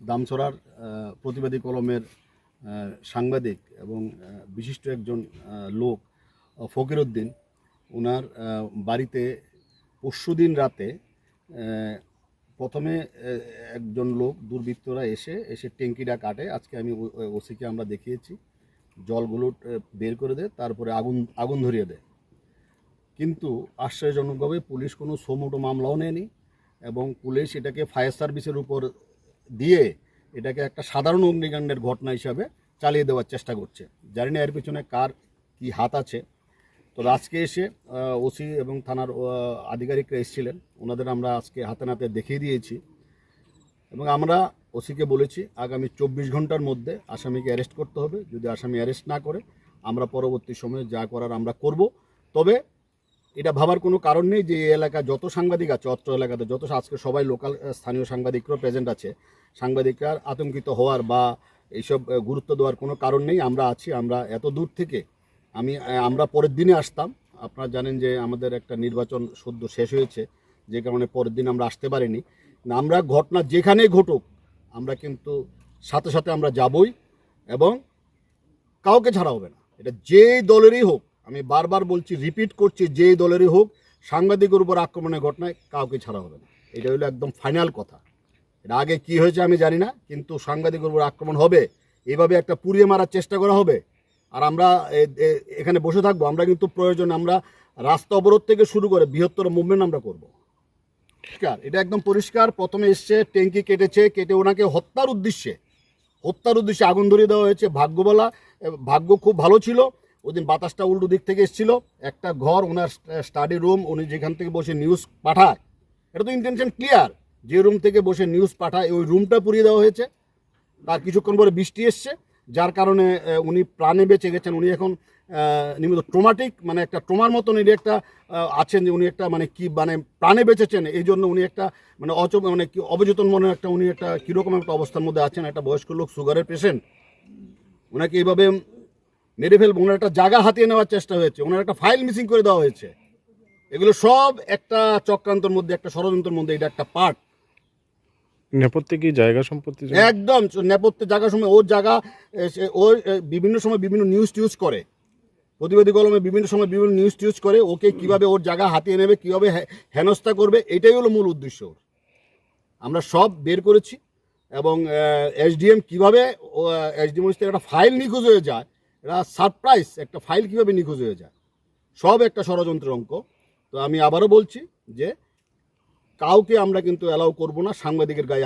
দামছড়ার প্রতিবাদী কলমের সাংবাদিক এবং বিশিষ্ট একজন লোক ফকির উদ্দিন, ওনার বাড়িতে পরশুদিন রাতে প্রথমে একজন লোক দুর্বৃত্তরা এসে ট্যাঙ্কিটা কাটে। আজকে আমি ওসিকে আমরা দেখিয়েছি, জলগুলো বের করে দেয়, তারপরে আগুন ধরিয়ে দেয়। কিন্তু আশ্চর্যজনকভাবে পুলিশ কোনো সোমোটো মামলাও নেয়নি এবং পুলিশ এটাকে ফায়ার সার্ভিসের উপর দিয়ে এটাকে একটা সাধারণ অগ্নিকাণ্ডের ঘটনা হিসাবে চালিয়ে দেওয়ার চেষ্টা করছে। জানি না এর পিছনে কার কি হাত আছে। তবে আজকে এসে ওসি এবং থানার আধিকারিকরা এসেছিলেন, ওনাদের আমরা আজকে হাতে নাতে দেখিয়ে দিয়েছি এবং আমরা ওসিকে বলেছি আগামী 24 ঘন্টার মধ্যে আসামিকে অ্যারেস্ট করতে হবে। যদি আসামি অ্যারেস্ট না করে আমরা পরবর্তী সময়ে যা করার আমরা করব। তবে এটা ভাবার কোনো কারণ নেই যে এই এলাকায় যত সাংবাদিক আছে, অত্র এলাকাতে যত আজকে সবাই লোকাল স্থানীয় সাংবাদিকরাও প্রেজেন্ট আছে, সাংবাদিকরা আতঙ্কিত হওয়ার বা এইসব গুরুত্ব দেওয়ার কোনো কারণ নেই। আমরা আছি, আমরা এত দূর থেকে আমরা পরের দিনে আসতাম। আপনারা জানেন যে আমাদের একটা নির্বাচন সদ্য শেষ হয়েছে, যে কারণে পরের দিন আমরা আসতে পারিনি। আমরা ঘটনা যেখানেই ঘটুক আমরা কিন্তু সাথে সাথে আমরা যাবই এবং কাউকে ছাড়া হবে না। এটা যেই দলেরই হোক, আমি বারবার বলছি, রিপিট করছি, যেই দলেরই হোক, সাংবাদিকের উপর আক্রমণের ঘটনায় কাউকে ছাড়া হবে না। এটা হলো একদম ফাইনাল কথা। এটা আগে কি হয়েছে আমি জানি না, কিন্তু সাংবাদিকের উপর আক্রমণ হবে, এভাবে একটা পুড়িয়ে মারার চেষ্টা করা হবে, আর আমরা এখানে বসে থাকবো। আমরা কিন্তু প্রয়োজন আমরা রাস্তা অবরোধ থেকে শুরু করে বৃহত্তর মুভমেন্ট আমরা করব। এটা একদম পরিষ্কার। প্রথমে এসছে ট্যাঙ্কি কেটে ওনাকে হত্যার উদ্দেশ্যে আগুন ধরিয়ে দেওয়া হয়েছে। ভাগ্য খুব ভালো ছিল, ওই দিন বাতাসটা উল্টো দিক থেকে এসেছিল। একটা ঘর, ওনার স্টাডি রুম, উনি যেখান থেকে বসে নিউজ পাঠায়, এটা তো ইন্টেনশন ক্লিয়ার, যে রুম থেকে বসে নিউজ পাঠায় ওই রুমটা পুড়িয়ে দেওয়া হয়েছে। তার কিছুক্ষণ পরে বৃষ্টি এসছে, যার কারণে উনি প্রাণে বেঁচে গেছেন। উনি এখন নিয়মিত ট্রমাটিক, মানে একটা ট্রমার মতন উনি একটা আছেন, যে উনি একটা প্রাণে বেঁচেছেন। এই জন্য উনি একটা কি অবচেতন মনে একটা উনি একটা কীরকম একটা অবস্থার মধ্যে আছেন। একটা বয়স্ক লোক, সুগারের পেশেন্ট, ওনাকে এইভাবে মেরে ফেলবো। ওনার একটা জায়গা হাতিয়ে নেওয়ার চেষ্টা হয়েছে, ওনার একটা ফাইল মিসিং করে দেওয়া হয়েছে। এগুলো সব একটা চক্রান্তের মধ্যে, একটা ষড়যন্ত্রের মধ্যে এটা একটা পার্ট। নেপথ্যে কি জায়গা সম্পত্তি? একদম নেপথ্যে জায়গার সময় ওর বিভিন্ন সময় বিভিন্ন নিউজ করে, প্রতিবাদী কলমে বিভিন্ন সময় বিভিন্ন নিউজ করে। ওকে কিভাবে ওর জায়গা হাতিয়ে নেবে, কিভাবে হেনস্থা করবে, এটাই হলো মূল উদ্দেশ্য। আমরা সব বের করেছি এবং এসডিএম কিভাবে এসডিএম থেকে একটা ফাইল নিখোঁজ হয়ে যায়, এটা সারপ্রাইজ, একটা ফাইল কিভাবে নিখোঁজ হয়ে যায়, সব একটা ষড়যন্ত্রের অঙ্ক। তো আমি আবারও বলছি যে কাউকে আমরা কিন্তু অ্যালাউ করব না সাংবাদিকের গায়ে